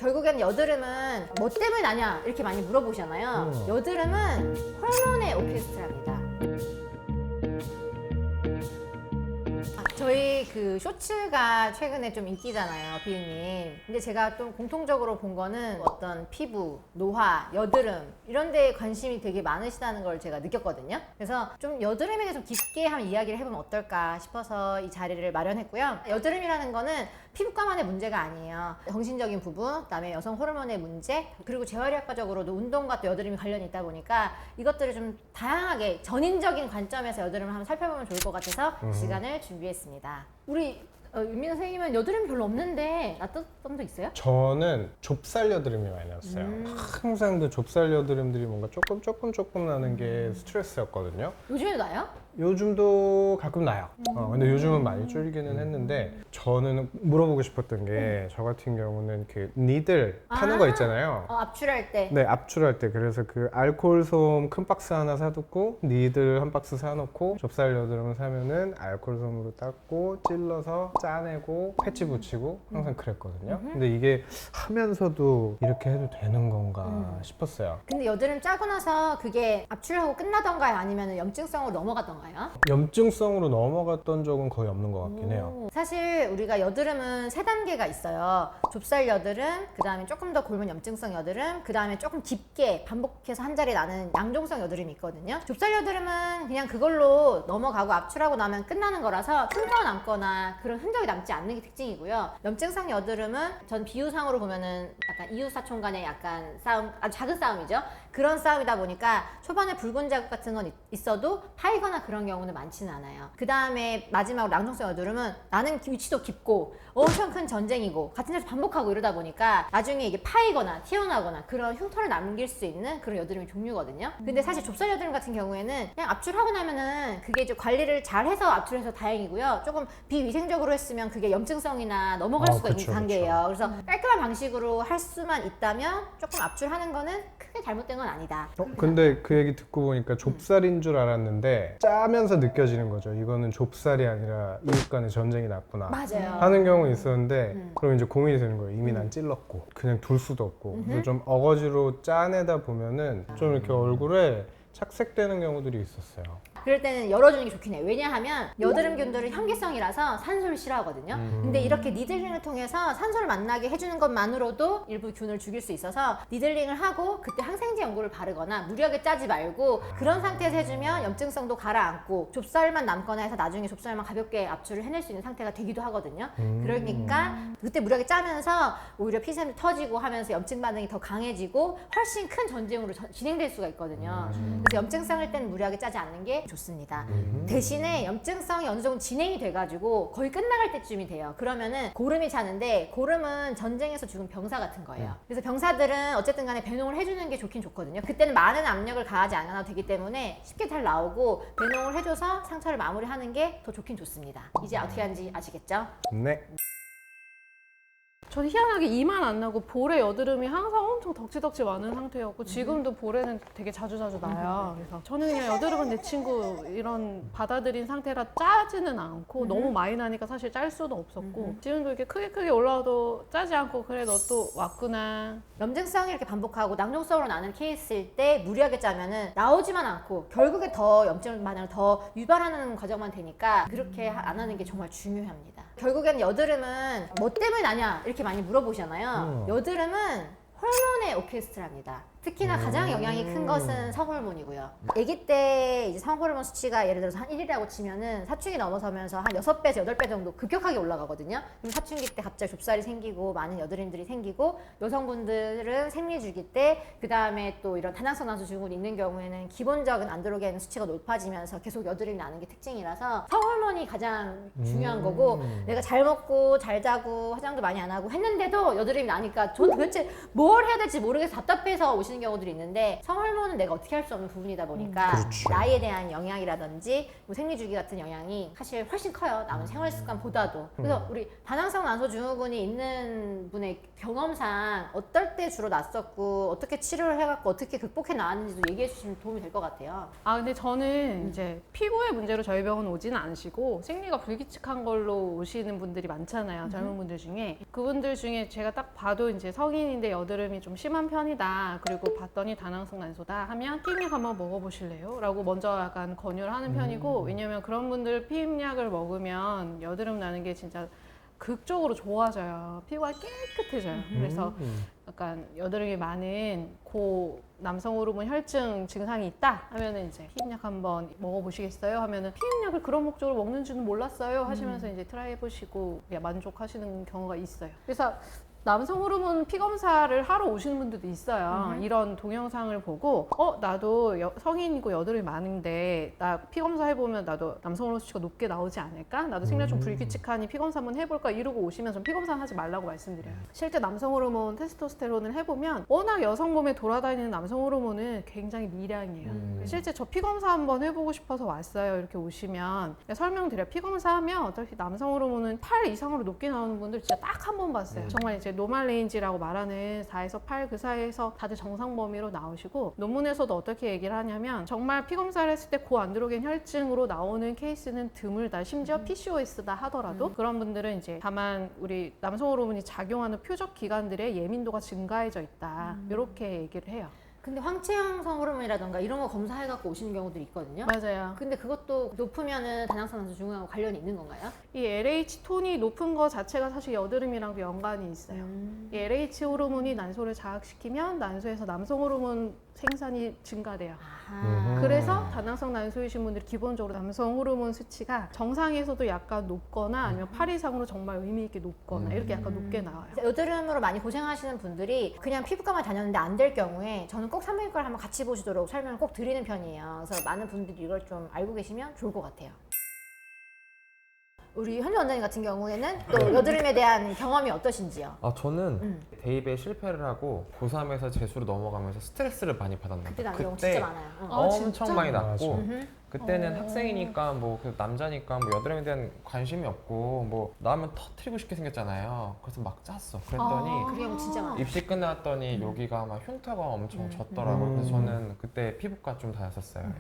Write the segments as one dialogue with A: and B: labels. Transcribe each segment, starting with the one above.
A: 결국엔 여드름은 뭐 때문에 나냐 이렇게 많이 물어보시잖아요. 여드름은 호르몬의 오케스트라입니다. 저희 그 쇼츠가 최근에 좀 인기잖아요, 비유님. 근데 제가 좀 공통적으로 본 거는 어떤 피부, 노화, 여드름 이런 데에 관심이 되게 많으시다는 걸 제가 느꼈거든요. 그래서 좀 여드름에 대해서 좀 깊게 한번 이야기를 해보면 어떨까 싶어서 이 자리를 마련했고요. 여드름이라는 거는 피부과만의 문제가 아니에요. 정신적인 부분, 그다음에 여성 호르몬의 문제, 그리고 재활의학과적으로도 운동과 또 여드름이 관련이 있다 보니까 이것들을 좀 다양하게 전인적인 관점에서 여드름을 한번 살펴보면 좋을 것 같아서 시간을 준비했습니다. 우리 윤민아 선생님은 여드름 별로 없는데 났던 적 있어요?
B: 저는 좁쌀 여드름이 많이 났어요. 항상 그 좁쌀 여드름들이 뭔가 조금 나는 게 스트레스였거든요.
A: 요즘에도 나요?
B: 요즘도 가끔 나요. 근데 요즘은 많이 줄기는 했는데 저는 물어보고 싶었던 게 저 같은 경우는 그 니들 파는 거 있잖아요.
A: 압출할 때.
B: 네, 압출할 때 그래서 그 알코올 솜 큰 박스 하나 사두고 니들 한 박스 사놓고 좁쌀 여드름을 사면은 알코올 솜으로 닦고 찔러서 짜내고 패치 붙이고 항상 그랬거든요. 근데 이게 하면서도 이렇게 해도 되는 건가 싶었어요.
A: 근데 여드름 짜고 나서 그게 압출하고 끝나던가요? 아니면 염증성으로 넘어갔던가요?
B: 염증성으로 넘어갔던 적은 거의 없는 것 같긴 해요.
A: 사실 우리가 여드름은 3단계가 있어요. 좁쌀 여드름, 그 다음에 조금 더 곪은 염증성 여드름, 그 다음에 조금 깊게 반복해서 한 자리 나는 양종성 여드름이 있거든요. 좁쌀 여드름은 그냥 그걸로 넘어가고 압출하고 나면 끝나는 거라서 흉터가 남거나 그런 흔적이 남지 않는 게 특징이고요. 염증성 여드름은 전 비유상으로 보면은 약간 이웃사촌 간의 약간 싸움, 아주 작은 싸움이죠. 그런 싸움이다 보니까 초반에 붉은 자국 같은 건 있어도 파이거나 그런 경우는 많지는 않아요. 그 다음에 마지막으로 양종성 여드름은 나는 위치도 깊고 엄청 큰 전쟁이고 같은 데서 반복하고 이러다 보니까 나중에 이게 파이거나 튀어나오거나 그런 흉터를 남길 수 있는 그런 여드름의 종류거든요. 근데 사실 좁쌀 여드름 같은 경우에는 그냥 압출하고 나면은 그게 좀 관리를 잘 해서 압출해서 다행이고요. 조금 비위생적으로 했으면 그게 염증성이나 넘어갈 수가 있는 단계예요. 그래서 깔끔한 방식으로 할 수만 있다면 조금 압출하는 거는 크게 잘못된 건 아니다.
B: 근데 그 얘기 듣고 보니까 좁쌀인 줄 알았는데 짜면서 느껴지는 거죠. 이거는 좁쌀이 아니라 이웃 간의 전쟁이 났구나
A: 맞아요.
B: 하는 경우 있었는데 그럼 이제 고민이 되는 거예요. 이미 난 찔렀고 그냥 둘 수도 없고 그래서 좀 어거지로 짜내다 보면은 좀 이렇게 얼굴에 착색되는 경우들이 있었어요.
A: 그럴 때는 열어주는 게 좋긴 해요. 왜냐하면 여드름균들은 현기성이라서 산소를 싫어하거든요. 근데 이렇게 니들링을 통해서 산소를 만나게 해주는 것만으로도 일부 균을 죽일 수 있어서 니들링을 하고 그때 항생제 연고를 바르거나 무리하게 짜지 말고 그런 상태에서 해주면 염증성도 가라앉고 좁쌀만 남거나 해서 나중에 좁쌀만 가볍게 압출을 해낼 수 있는 상태가 되기도 하거든요. 그러니까 그때 무리하게 짜면서 오히려 피샘이 터지고 하면서 염증 반응이 더 강해지고 훨씬 큰 전쟁으로 진행될 수가 있거든요. 그래서 염증성일 때는 무리하게 짜지 않는 게 좋습니다. 대신에 염증성이 어느 정도 진행이 돼가지고 거의 끝나갈 때쯤이 돼요. 그러면은 고름이 차는데 고름은 전쟁에서 죽은 병사 같은 거예요. 그래서 병사들은 어쨌든 간에 배농을 해주는 게 좋긴 좋거든요. 그때는 많은 압력을 가하지 않아도 되기 때문에 쉽게 잘 나오고 배농을 해줘서 상처를 마무리하는 게 더 좋긴 좋습니다. 이제 어떻게 하는지 아시겠죠?
B: 네.
C: 저는 희한하게 이만 안 나고 볼에 여드름이 항상 엄청 덕지덕지 많은 상태였고 지금도 볼에는 되게 자주 나요. 그래서 저는 그냥 여드름은 내 친구 이런 받아들인 상태라 짜지는 않고 너무 많이 나니까 사실 짤 수도 없었고 지금도 이렇게 크게 올라와도 짜지 않고 그래 너 또 왔구나.
A: 염증성이 이렇게 반복하고 낭종성으로 나는 케이스일 때 무리하게 짜면은 나오지만 않고 결국에 더 염증 반응을 더 유발하는 과정만 되니까 그렇게 안 하는 게 정말 중요합니다. 결국엔 여드름은 뭐 때문에 나냐 이렇게 많이 물어보시잖아요. 여드름은 호르몬의 오케스트라입니다. 특히나 가장 영향이 큰 것은 성호르몬이고요. 아기 때 이제 성호르몬 수치가 예를 들어서 한 1이라고 치면은 사춘기 넘어서면서 한 6배에서 8배 정도 급격하게 올라가거든요. 그럼 사춘기 때 갑자기 좁쌀이 생기고 많은 여드름들이 생기고 여성분들은 생리주기 때 그 다음에 또 이런 다낭성 난소 증후군이 있는 경우에는 기본적인 안드로겐 수치가 높아지면서 계속 여드름이 나는 게 특징이라서 성호르몬이 가장 중요한 거고 내가 잘 먹고 잘 자고 화장도 많이 안 하고 했는데도 여드름이 나니까 전 도대체 뭘 해야 될지 모르겠어 답답해서 오시는 오시는 경우들이 있는데 성호르몬은 내가 어떻게 할 수 없는 부분이다 보니까
B: 그렇죠.
A: 나이에 대한 영향이라든지 뭐 생리주기 같은 영향이 사실 훨씬 커요. 남은 생활 습관보다도. 그래서 우리 다낭성 난소 증후군이 있는 분의 경험상 어떨 때 주로 났었고 어떻게 치료를 해갖고 어떻게 극복해 나왔는지도 얘기해 주시면 도움이 될 것 같아요.
C: 아 근데 저는 이제 피부의 문제로 저희 병원 오지는 않으시고 생리가 불규칙한 걸로 오시는 분들이 많잖아요. 젊은 분들 중에. 그분들 중에 제가 딱 봐도 이제 성인인데 여드름이 좀 심한 편이다. 그리고 봤더니 다낭성 난소다 하면 피임약 한번 먹어보실래요? 라고 먼저 약간 권유를 하는 편이고, 왜냐면 그런 분들 피임약을 먹으면 여드름 나는 게 진짜 극적으로 좋아져요. 피부가 깨끗해져요. 그래서 약간 여드름이 많은 고 남성 호르몬 혈증 증상이 있다 하면은 이제 피임약 한번 먹어보시겠어요? 하면은 피임약을 그런 목적으로 먹는 줄은 몰랐어요 하시면서 이제 트라이 해보시고 만족하시는 경우가 있어요. 그래서 남성 호르몬 피 검사를 하러 오시는 분들도 있어요. 이런 동영상을 보고 나도 성인이고 여드름이 많은데 나 피 검사 해보면 나도 남성 호르몬 수치가 높게 나오지 않을까? 나도 생리가 좀 불규칙하니 피 검사 한번 해볼까? 이러고 오시면서 피 검사는 하지 말라고 말씀드려요. 실제 남성 호르몬 테스토스테론을 해보면 워낙 여성 몸에 돌아다니는 남성 호르몬은 굉장히 미량이에요. 실제 저 피 검사 한번 해보고 싶어서 왔어요. 이렇게 오시면 설명드려요. 피 검사하면 어차피 남성 호르몬은 8 이상으로 높게 나오는 분들 진짜 딱 한 번 봤어요. 정말 이제 노멀 레인지라고 말하는 4에서 8 그 사이에서 다들 정상 범위로 나오시고, 논문에서도 어떻게 얘기를 하냐면 정말 피 검사를 했을 때 고안드로겐 혈증으로 나오는 케이스는 드물다. 심지어 PCOS다 하더라도 그런 분들은 이제 다만 우리 남성 호르몬이 작용하는 표적 기관들의 예민도가 증가해져 있다. 이렇게 얘기를 해요.
A: 근데 황체형 호르몬이라던가 이런 거 검사해갖고 오시는 경우들이 있거든요.
C: 맞아요.
A: 근데 그것도 높으면은 다낭성 난소 증후군하고 관련이 있는 건가요?
C: 이 LH 톤이 높은 거 자체가 사실 여드름이랑도 연관이 있어요. 이 LH 호르몬이 난소를 자극시키면 난소에서 남성 호르몬 생산이 증가돼요.
A: 아하.
C: 그래서 다낭성 난소이신 분들이 기본적으로 남성 호르몬 수치가 정상에서도 약간 높거나 아니면 8 이상으로 정말 의미 있게 높거나 이렇게 약간 높게 나와요.
A: 여드름으로 많이 고생하시는 분들이 그냥 피부과만 다녔는데 안 될 경우에 저는 꼭 산부인과를 한번 같이 보시도록 설명을 꼭 드리는 편이에요. 그래서 많은 분들이 이걸 좀 알고 계시면 좋을 것 같아요. 우리 현주 원장님 같은 경우에는 또 여드름에 대한 경험이 어떠신지요?
D: 저는 대입에 실패를 하고 고3에서 재수로 넘어가면서 스트레스를 많이 받았는데
A: 그때 나는 경우 진짜 많아요. 응.
D: 엄청
C: 진짜?
D: 많이 났고
A: 음흠.
D: 그때는 학생이니까 뭐 그 남자니까 뭐 여드름에 대한 관심이 없고 뭐 나면 터트리고 싶게 생겼잖아요. 그래서 막 짰어. 그랬더니
A: 그 경우 진짜 많아요.
D: 입시 끝났더니 여기가 막 흉터가 엄청 졌더라고요. 그래서 저는 그때 피부과 좀 다녔었어요.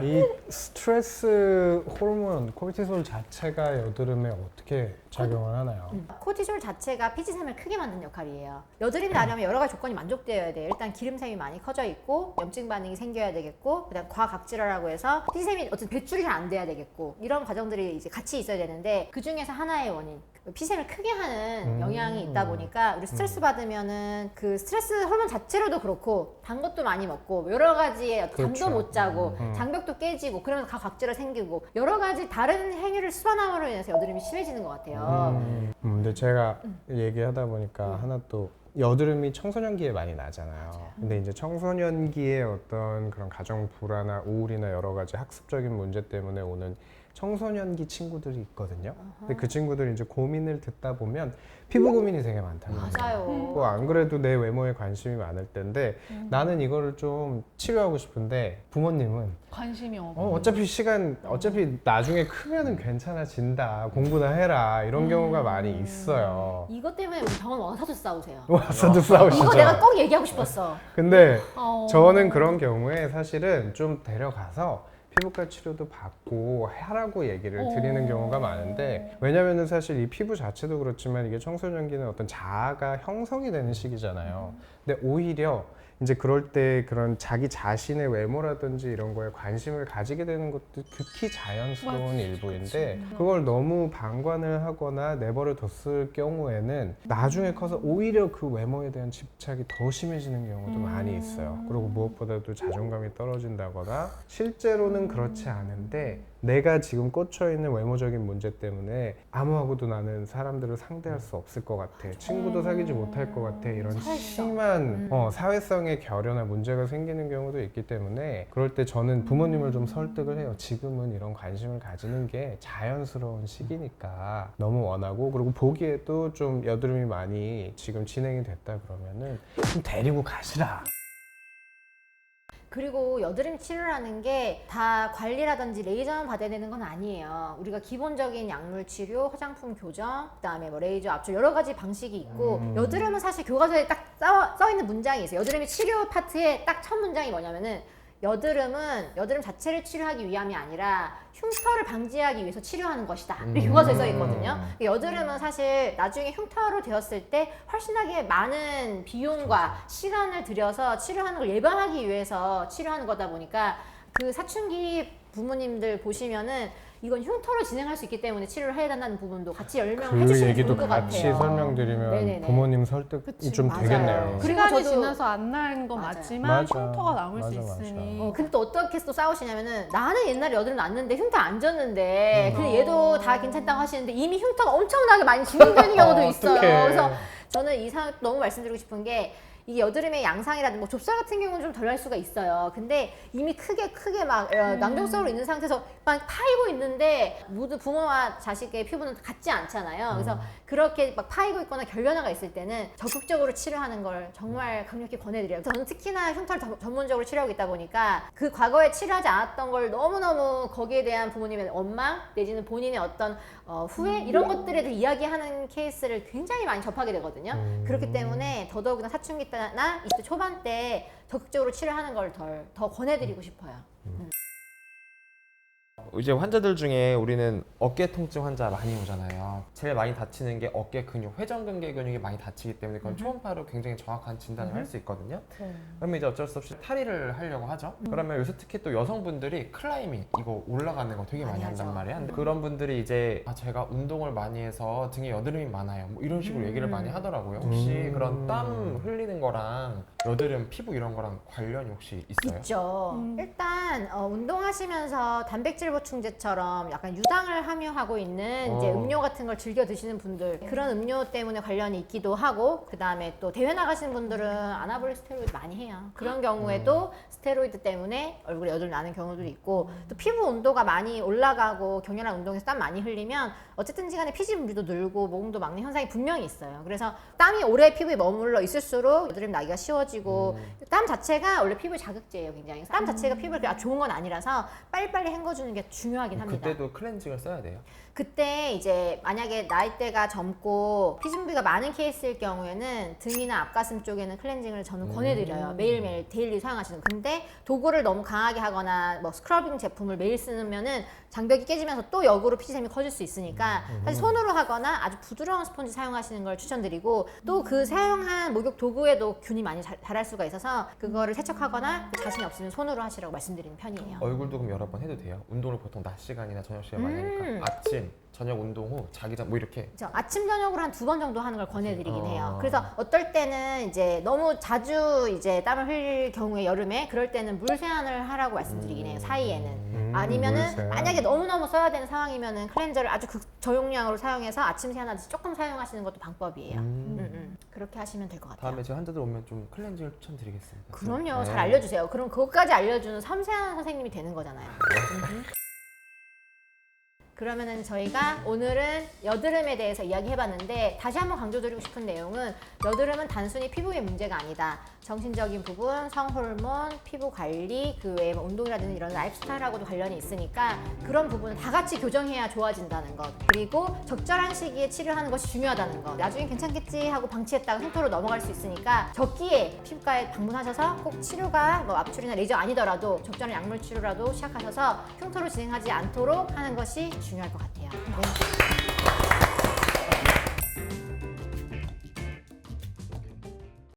B: 이 스트레스 호르몬 코르티솔 자체가 여드름에 어떻게 작용을 하나요?
A: 코티졸 자체가 피지샘을 크게 만드는 역할이에요. 여드름이 나려면 여러 가지 조건이 만족되어야 돼요. 일단 기름샘이 많이 커져 있고 염증 반응이 생겨야 되겠고, 그다음 과각질화라고 해서 피지샘이 어쨌든 배출이 잘 안 돼야 되겠고, 이런 과정들이 이제 같이 있어야 되는데 그 중에서 하나의 원인, 피지샘을 크게 하는 영향이 있다 보니까 우리 스트레스 받으면은 그 스트레스 호르몬 자체로도 그렇고 단 것도 많이 먹고 여러 가지의 잠도
B: 그렇죠.
A: 못 자고 장벽도 깨지고 그러면서 과각질화 생기고 여러 가지 다른 행위를 수반함으로 인해서 여드름이 심해지는 것 같아요.
B: 근데 제가 얘기하다 보니까 하나 또 여드름이 청소년기에 많이 나잖아요. 근데 이제 청소년기에 어떤 그런 가정 불화나 우울이나 여러 가지 학습적인 문제 때문에 오는 청소년기 친구들이 있거든요. 근데 그 친구들이 이제 고민을 듣다 보면 피부 고민이 되게 많다는 거예요.
A: 맞아요.
B: 뭐 안 그래도 내 외모에 관심이 많을 텐데 나는 이거를 좀 치료하고 싶은데 부모님은
C: 관심이 없고.
B: 어차피 나중에 크면은 괜찮아진다. 공부나 해라. 이런 경우가 많이 있어요.
A: 이것 때문에 우리 병원 와서도 싸우세요.
B: 와서도 싸우시죠.
A: 이거 내가 꼭 얘기하고 싶었어.
B: 근데 저는 그런 경우에 사실은 좀 데려가서 피부과 치료도 받고 하라고 얘기를 드리는 경우가 많은데, 왜냐면은 사실 이 피부 자체도 그렇지만 이게 청소년기는 어떤 자아가 형성이 되는 시기잖아요. 근데 오히려 이제 그럴 때 그런 자기 자신의 외모라든지 이런 거에 관심을 가지게 되는 것도 극히 자연스러운 일부인데, 그걸 너무 방관을 하거나 내버려 뒀을 경우에는 나중에 커서 오히려 그 외모에 대한 집착이 더 심해지는 경우도 많이 있어요. 그리고 무엇보다도 자존감이 떨어진다거나, 실제로는 그렇지 않은데 내가 지금 꽂혀있는 외모적인 문제 때문에 아무하고도 나는 사람들을 상대할 수 없을 것 같아, 친구도 사귀지 못할 것 같아, 이런 심한 사회성의 결여나 문제가 생기는 경우도 있기 때문에, 그럴 때 저는 부모님을 좀 설득을 해요. 지금은 이런 관심을 가지는 게 자연스러운 시기니까 너무 원하고, 그리고 보기에도 좀 여드름이 많이 지금 진행이 됐다 그러면은 좀 데리고 가시라.
A: 그리고 여드름 치료라는 게 다 관리라든지 레이저만 받아야 되는 건 아니에요. 우리가 기본적인 약물 치료, 화장품 교정, 그다음에 뭐 레이저 압출 여러 가지 방식이 있고 여드름은 사실 교과서에 딱 써 있는 문장이 있어요. 여드름의 치료 파트에 딱 첫 문장이 뭐냐면은 여드름은 여드름 자체를 치료하기 위함이 아니라 흉터를 방지하기 위해서 치료하는 것이다. 이렇게 교과서에 써 있거든요. 여드름은 사실 나중에 흉터로 되었을 때 훨씬하게 많은 비용과 시간을 들여서 치료하는 걸 예방하기 위해서 치료하는 거다 보니까 그 사춘기 부모님들 보시면은 이건 흉터로 진행할 수 있기 때문에 치료를 해야 된다는 부분도 같이 설명해
B: 그
A: 주시면
B: 얘기도
A: 좋을 것
B: 같이
A: 같아요.
B: 설명드리면
A: 네네네.
B: 부모님 설득이
C: 그치,
B: 좀
A: 맞아요.
B: 되겠네요.
A: 그리고
C: 시간이
A: 저도-
C: 지나서 안 나는 건
A: 맞아요.
C: 맞지만
B: 맞아.
C: 흉터가 남을 수
B: 맞아, 맞아.
C: 있으니
A: 근데 또 어떻게 또 싸우시냐면은 나는 옛날에 여드름 났는데 흉터 안 졌는데 근데 얘도 다 괜찮다고 하시는데 이미 흉터가 엄청나게 많이 진행되는 경우도 있어요.
B: 어떡해.
A: 그래서 저는 이 상황 너무 말씀드리고 싶은 게 이게 여드름의 양상이라든지 뭐 좁쌀 같은 경우는 좀 덜 할 수가 있어요. 근데 이미 크게 막 낭종성으로 있는 상태에서 막 파이고 있는데 모두 부모와 자식의 피부는 같지 않잖아요. 그래서 그렇게 막 파이고 있거나 결변화가 있을 때는 적극적으로 치료하는 걸 정말 강력히 권해드려요. 저는 특히나 흉터를 전문적으로 치료하고 있다 보니까 그 과거에 치료하지 않았던 걸 너무너무 거기에 대한 부모님의 원망 내지는 본인의 어떤 후회 이런 것들에 대해 이야기하는 케이스를 굉장히 많이 접하게 되거든요. 그렇기 때문에 더더욱이나 사춘기 때나 20대 초반 때 적극적으로 치료하는 걸 더 권해드리고 싶어요.
D: 이제 환자들 중에 우리는 어깨 통증 환자 많이 오잖아요. 제일 많이 다치는 게 어깨 근육, 회전근개 근육이 많이 다치기 때문에 그건 초음파로 굉장히 정확한 진단을 할 수 있거든요. 그러면 이제 어쩔 수 없이 탈의를 하려고 하죠. 그러면 요새 특히 또 여성분들이 클라이밍 이거 올라가는 거 되게 많이
A: 많이
D: 한단
A: 하죠.
D: 말이야. 근데 그런 분들이 이제 제가 운동을 많이 해서 등에 여드름이 많아요. 뭐 이런 식으로 얘기를 많이 하더라고요. 혹시 그런 땀 흘리는 거랑 여드름, 피부 이런 거랑 관련이 혹시 있어요?
A: 있죠. 일단 운동하시면서 단백질 보충제처럼 약간 유당을 함유하고 있는 이제 음료 같은 걸 즐겨 드시는 분들 그런 음료 때문에 관련이 있기도 하고 그 다음에 또 대회 나가시는 분들은 아나볼릭 스테로이드 많이 해요. 그런 경우에도 스테로이드 때문에 얼굴에 여드름 나는 경우도 있고 또 피부 온도가 많이 올라가고 격렬한 운동에서 땀 많이 흘리면 어쨌든 시간에 피지 분비도 늘고 모공도 막는 현상이 분명히 있어요. 그래서 땀이 오래 피부에 머물러 있을수록 여드름 나기가 쉬워지고 땀 자체가 원래 피부에 자극제예요, 굉장히. 땀 자체가 피부에 그렇게 좋은 건 아니라서 빨리빨리 헹궈주는 게 중요하긴 합니다.
D: 그때도 클렌징을 써야 돼요?
A: 그때 이제 만약에 나이대가 젊고 피지 분비가 많은 케이스일 경우에는 등이나 앞가슴 쪽에는 클렌징을 저는 권해드려요. 매일매일 데일리 사용하시는. 근데 도구를 너무 강하게 하거나 뭐 스크러빙 제품을 매일 쓰면은 장벽이 깨지면서 또 역으로 피지샘이 커질 수 있으니까 사실 손으로 하거나 아주 부드러운 스펀지 사용하시는 걸 추천드리고 또 그 사용한 목욕 도구에도 균이 많이 자랄 수가 있어서 그거를 세척하거나 자신이 없으면 손으로 하시라고 말씀드리는 편이에요.
D: 얼굴도 그럼 여러 번 해도 돼요? 운동을 보통 낮 시간이나 저녁 시간에 많이 하니까 아침, 저녁 운동 후, 자기 전 뭐 이렇게
A: 그렇죠. 아침 저녁으로 한 2번 정도 하는 걸 권해드리긴 해요. 그래서 어떨 때는 이제 너무 자주 이제 땀을 흘릴 경우에 여름에 그럴 때는 물 세안을 하라고 말씀드리긴 해요. 사이에는 아니면은
B: 물 세안.
A: 만약에 너무너무 써야 되는 상황이면은 클렌저를 아주 저용량으로 사용해서 아침 세안하듯이 조금 사용하시는 것도 방법이에요. 그렇게 하시면 될 것 같아요.
D: 다음에 제 환자들 오면 좀 클렌징을 추천드리겠습니다.
A: 그럼요.
D: 네.
A: 잘 알려주세요. 그럼 그것까지 알려주는 섬세한 선생님이 되는 거잖아요. 그러면은 저희가 오늘은 여드름에 대해서 이야기해봤는데 다시 한번 강조드리고 싶은 내용은 여드름은 단순히 피부의 문제가 아니다. 정신적인 부분, 성호르몬, 피부 관리, 그 외에 뭐 운동이라든지 이런 라이프 스타일하고도 관련이 있으니까 그런 부분을 다 같이 교정해야 좋아진다는 것. 그리고 적절한 시기에 치료하는 것이 중요하다는 것. 나중에 괜찮겠지 하고 방치했다가 흉터로 넘어갈 수 있으니까 적기에 피부과에 방문하셔서 꼭 치료가 뭐 압출이나 레이저 아니더라도 적절한 약물 치료라도 시작하셔서 흉터로 진행하지 않도록 하는 것이 중요할 것 같아요. 네.